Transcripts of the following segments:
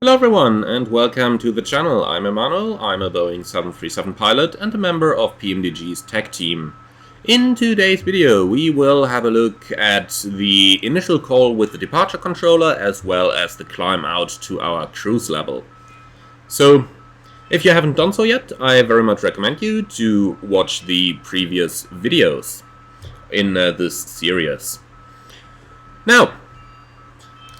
Hello everyone and welcome to the channel. I'm Emanuel, I'm a Boeing 737 pilot and a member of PMDG's tech team. In today's video we will have a look at the initial call with the departure controller as well as the climb out to our cruise level. So, if you haven't done so yet, I very much recommend you to watch the previous videos in this series. Now,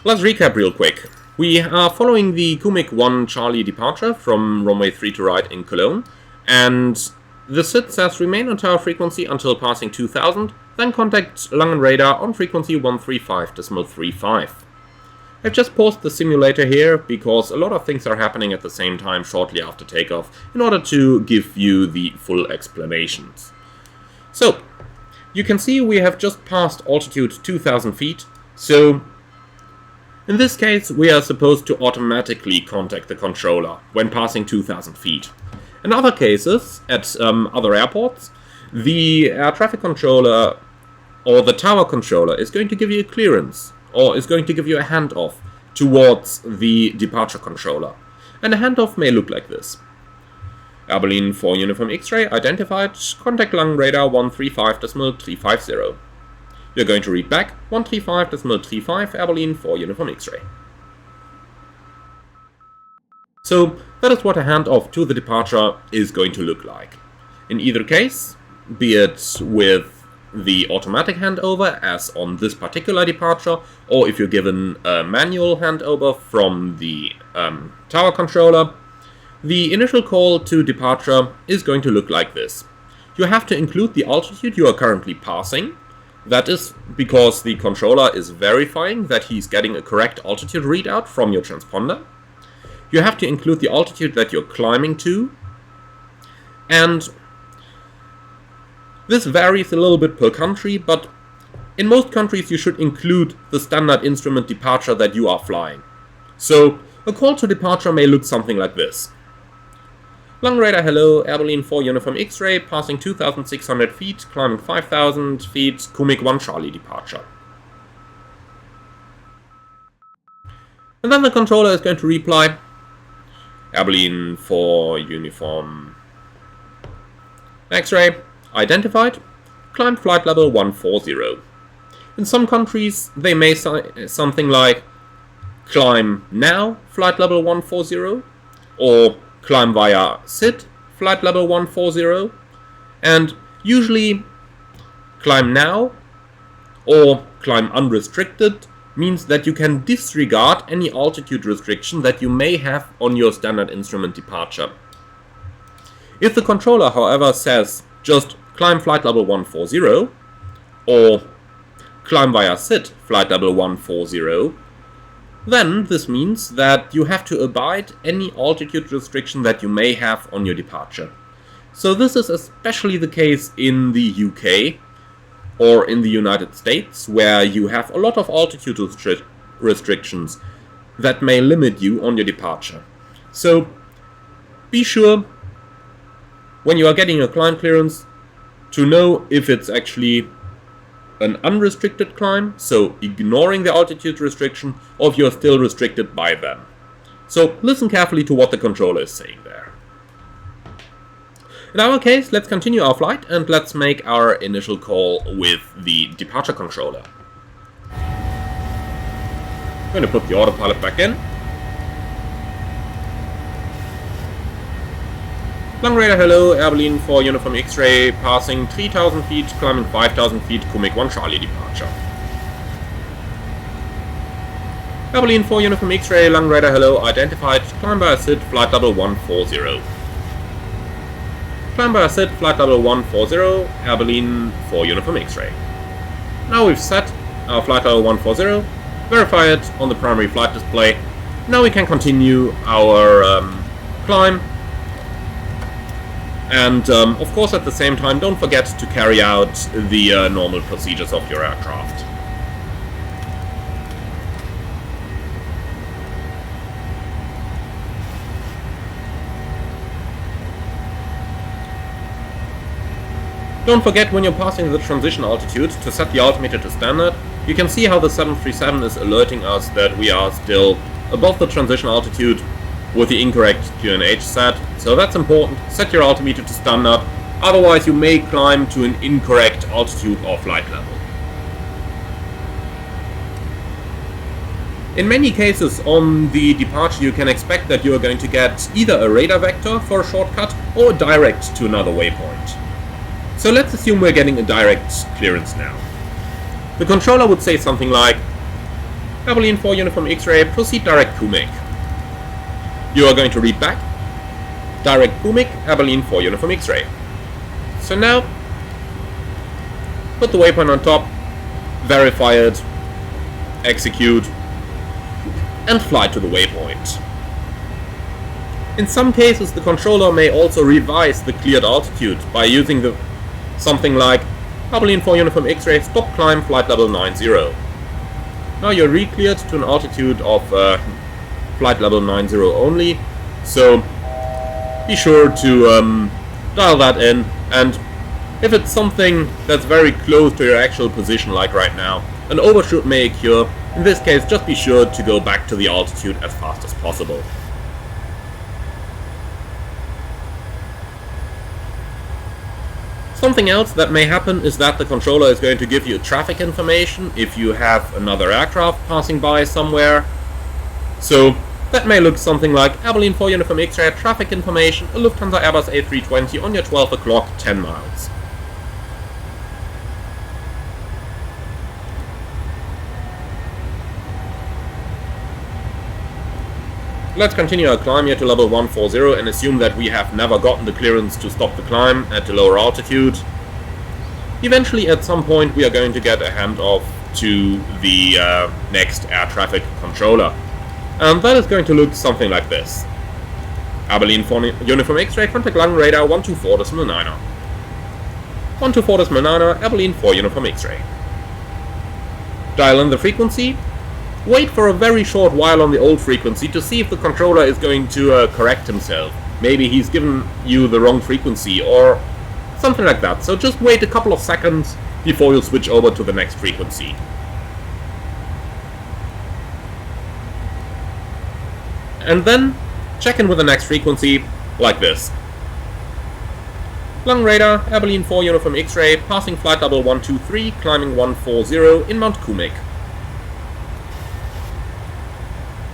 let's recap real quick. We are following the Kumik 1 Charlie departure from runway 3 to right in Cologne, and the SID says remain on tower frequency until passing 2000, then contact Langen radar on frequency 135.35. I've just paused the simulator here because a lot of things are happening at the same time shortly after takeoff in order to give you the full explanations. So, you can see we have just passed altitude 2000 feet, so in this case, we are supposed to automatically contact the controller when passing 2000 feet. In other cases, at other airports, the air traffic controller or the tower controller is going to give you a clearance or is going to give you a handoff towards the departure controller. And a handoff may look like this. Air Berlin 4 Uniform X-ray identified, contact Langen radar 135.350. You're going to read back 135.35 Air Berlin 4 Uniform X-ray. So that is what a handoff to the departure is going to look like. In either case, be it with the automatic handover as on this particular departure, or if you're given a manual handover from the tower controller, the initial call to departure is going to look like this. You have to include the altitude you are currently passing. That is because the controller is verifying that he's getting a correct altitude readout from your transponder. You have to include the altitude that you're climbing to. And this varies a little bit per country, but in most countries you should include the standard instrument departure that you are flying. So a call to departure may look something like this. Langen radar hello, Air Berlin 4 Uniform X-ray, passing 2600 feet, climbing 5000 feet, Kumik 1 Charlie departure. And then the controller is going to reply, Air Berlin 4 Uniform X-ray, identified, climb flight level 140. In some countries they may say something like, climb now, flight level 140, or climb via SID, flight level 140, and usually climb now or climb unrestricted means that you can disregard any altitude restriction that you may have on your standard instrument departure. If the controller, however, says just climb flight level 140 or climb via SID, flight level 140, then this means that you have to abide any altitude restriction that you may have on your departure. So this is especially the case in the UK or in the United States, where you have a lot of altitude restrictions that may limit you on your departure. So be sure when you are getting a climb clearance to know if it's actually an unrestricted climb, so ignoring the altitude restriction, or if you're still restricted by them. So listen carefully to what the controller is saying there. In our case, let's continue our flight and let's make our initial call with the departure controller. I'm going to put the autopilot back in. Langen radar hello, Air Berlin 4 Uniform X-ray, passing 3000 feet, climbing 5000 feet, Kumik 1 Charlie departure. Air Berlin 4 Uniform X-ray, Langen radar hello, identified, climb by SID, flight level 140. Climb by SID, flight level 140, Air Berlin 4 Uniform X-ray. Now we've set our flight level 140, verify it on the primary flight display. Now we can continue our climb. And of course at the same time don't forget to carry out the normal procedures of your aircraft. Don't forget when you're passing the transition altitude to set the altimeter to standard. You can see how the 737 is alerting us that we are still above the transition altitude with the incorrect QNH set, so that's important. Set your altimeter to standard, otherwise you may climb to an incorrect altitude or flight level. In many cases on the departure you can expect that you are going to get either a radar vector for a shortcut or a direct to another waypoint. So let's assume we're getting a direct clearance now. The controller would say something like, Abilene 4 Uniform X-ray, proceed direct Kumik. You are going to read back, direct Kumik, Abilene 4 Uniform X-ray. So now, put the waypoint on top, verify it, execute, and fly to the waypoint. In some cases the controller may also revise the cleared altitude by using something like Abilene 4 Uniform X-ray, stop climb flight level 90. Now you're re-cleared to an altitude of flight level 90 only, so be sure to dial that in, and if it's something that's very close to your actual position like right now, an overshoot may occur. In this case, just be sure to go back to the altitude as fast as possible. Something else that may happen is that the controller is going to give you traffic information if you have another aircraft passing by somewhere. So that may look something like Abilene 4 Uniform X-ray traffic information, a Lufthansa Airbus A320 on your 12 o'clock 10 miles. Let's continue our climb here to level 140 and assume that we have never gotten the clearance to stop the climb at the lower altitude. Eventually at some point we are going to get a handoff to the next air traffic controller. And that is going to look something like this. Abilene 4 Uniform X-ray, contact Lang radar 124.9. 124.9, Abilene 4 Uniform X-ray. Dial in the frequency. Wait for a very short while on the old frequency to see if the controller is going to correct himself. Maybe he's given you the wrong frequency or something like that. So just wait a couple of seconds before you switch over to the next frequency. And then check in with the next frequency like this. Lang radar, Abilene 4 Uniform X-ray, passing flight level 123, climbing 140 in Mount Kumik.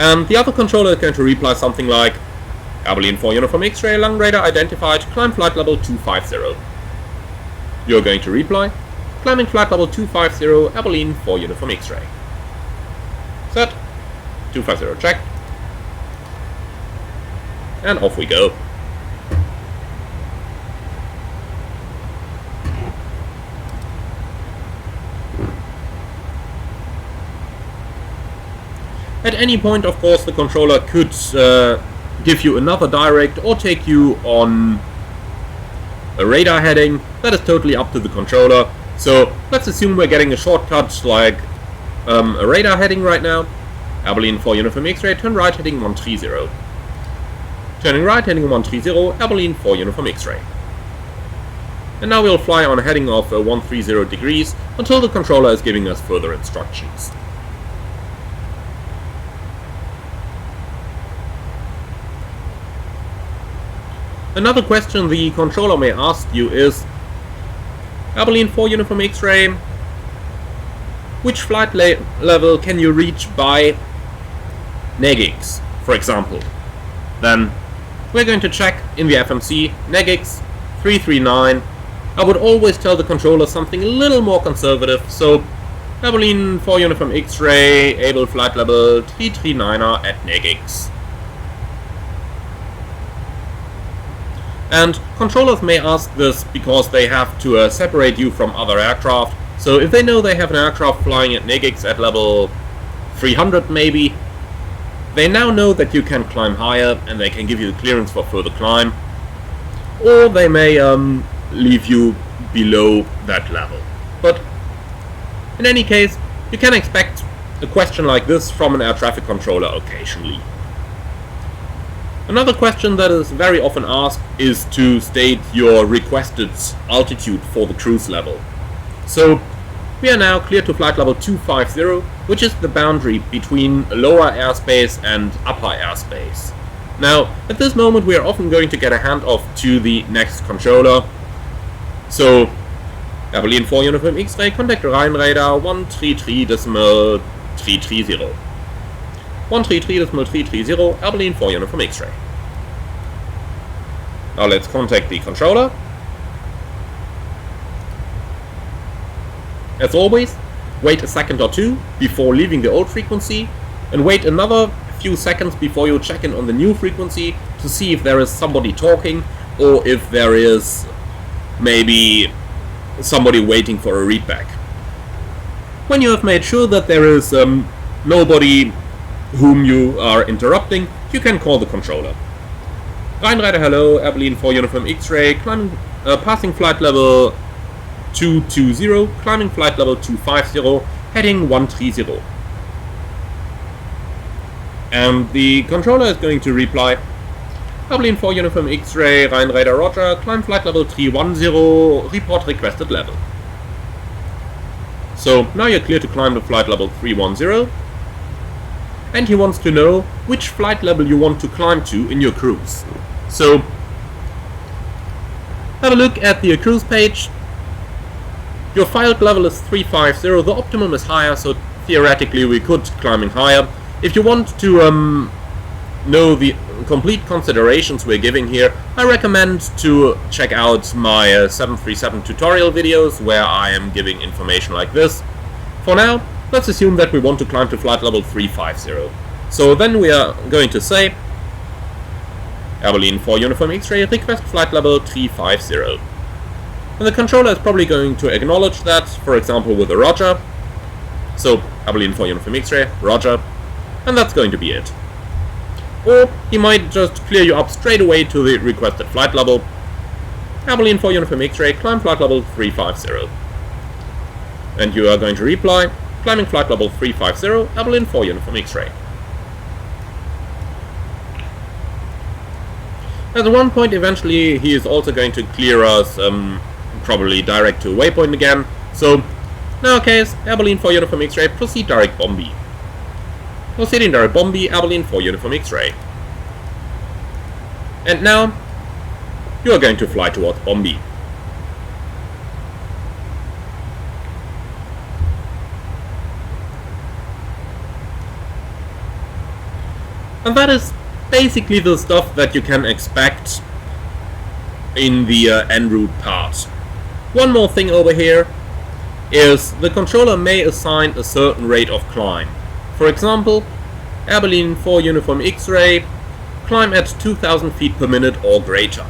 And the other controller is going to reply something like Abilene 4 Uniform X-ray, Lang radar identified, climb flight level 250. You're going to reply, climbing flight level 250, Abilene 4 Uniform X-ray. Set, 250 checked, and off we go. At any point, of course, the controller could give you another direct or take you on a radar heading. That is totally up to the controller. So let's assume we're getting a shortcut like a radar heading right now. Abilene 4 Uniform X-ray, turn right heading 130. Turning right heading 130, Abilene 4 Uniform X-ray. And now we'll fly on a heading of 130 degrees until the controller is giving us further instructions. Another question the controller may ask you is, Abilene 4 Uniform X-ray, which flight level can you reach by NEGX, for example? Then we're going to check in the FMC, NEGX 339. I would always tell the controller something a little more conservative, so Abilene 4 Uniform X-ray, able flight level 339er at NEGX. And controllers may ask this because they have to separate you from other aircraft. So if they know they have an aircraft flying at NEGX at level 300 maybe, they now know that you can climb higher and they can give you the clearance for further climb. Or they may leave you below that level. But in any case, you can expect a question like this from an air traffic controller occasionally. Another question that is very often asked is to state your requested altitude for the cruise level. So we are now clear to flight level 250, which is the boundary between lower airspace and upper airspace. Now, at this moment we are often going to get a handoff to the next controller. So, Berlin 4 Uniform X-Ray, contact Rhine Radar 133.330. 133.330, Berlin 4 Uniform X-Ray. Now let's contact the controller. As always, wait a second or two before leaving the old frequency, and wait another few seconds before you check in on the new frequency to see if there is somebody talking or if there is maybe somebody waiting for a readback. When you have made sure that there is nobody whom you are interrupting, you can call the controller. Rheinreiter, hello, Berlin 4 Uniform X-Ray, climbing, passing flight level 220, climbing flight level 250, heading 130. And the controller is going to reply, Berlin 4 Uniform X-Ray, Rheinreiter Roger, climb flight level 310, report requested level. So now you're clear to climb to flight level 310, and he wants to know which flight level you want to climb to in your cruise. So have a look at the cruise page. Your flight level is 350, the optimum is higher, so theoretically we could climbing higher. If you want to know the complete considerations we're giving here, I recommend to check out my 737 tutorial videos where I am giving information like this. For now, let's assume that we want to climb to flight level 350. So then we are going to say Berlin 4 Uniform X-Ray, request flight level 350. And the controller is probably going to acknowledge that, for example with a Roger. So Berlin 4 Uniform X-Ray, Roger. And that's going to be it. Or he might just clear you up straight away to the requested flight level. Berlin 4 Uniform X-Ray, climb flight level 350. And you are going to reply, climbing flight level 350, Berlin 4 Uniform X-Ray. At one point eventually he is also going to clear us, probably direct to waypoint again. So, in our case, Berlin 4 Uniform X-Ray, proceed direct Bombi. Proceeding direct Bombi, Berlin 4 Uniform X-Ray. And now, you are going to fly towards Bombi. And that is basically the stuff that you can expect in the en route part. One more thing over here is the controller may assign a certain rate of climb. For example, Berlin 4 Uniform X-Ray, climb at 2000 feet per minute or greater.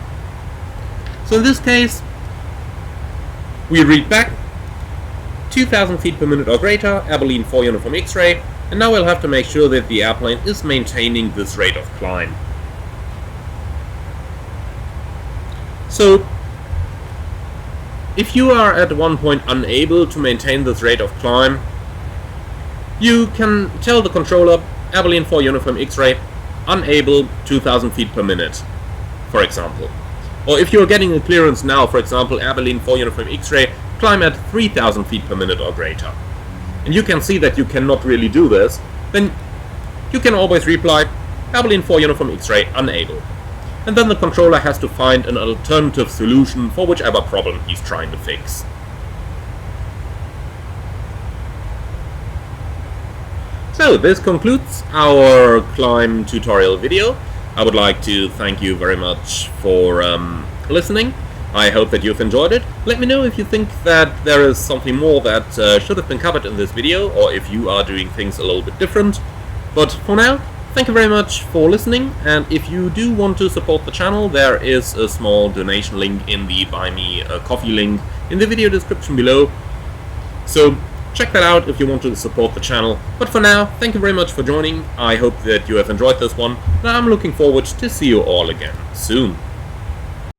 So in this case, we read back 2000 feet per minute or greater, Berlin 4 Uniform X-Ray, and now we'll have to make sure that the airplane is maintaining this rate of climb. So, if you are at one point unable to maintain this rate of climb, you can tell the controller, Berlin 4 Uniform X-Ray, unable 2000 feet per minute, for example. Or if you're getting a clearance now, for example, Berlin 4 Uniform X-Ray, climb at 3000 feet per minute or greater. And you can see that you cannot really do this, then you can always reply, Berlin 4 Uniform X-Ray, unable. And then the controller has to find an alternative solution for whichever problem he's trying to fix. So this concludes our climb tutorial video. I would like to thank you very much for listening. I hope that you've enjoyed it. Let me know if you think that there is something more that should have been covered in this video, or if you are doing things a little bit different. But for now, thank you very much for listening, and if you do want to support the channel, there is a small donation link in the Buy Me a Coffee link in the video description below. So check that out if you want to support the channel. But for now, thank you very much for joining. I hope that you have enjoyed this one, and I'm looking forward to see you all again soon.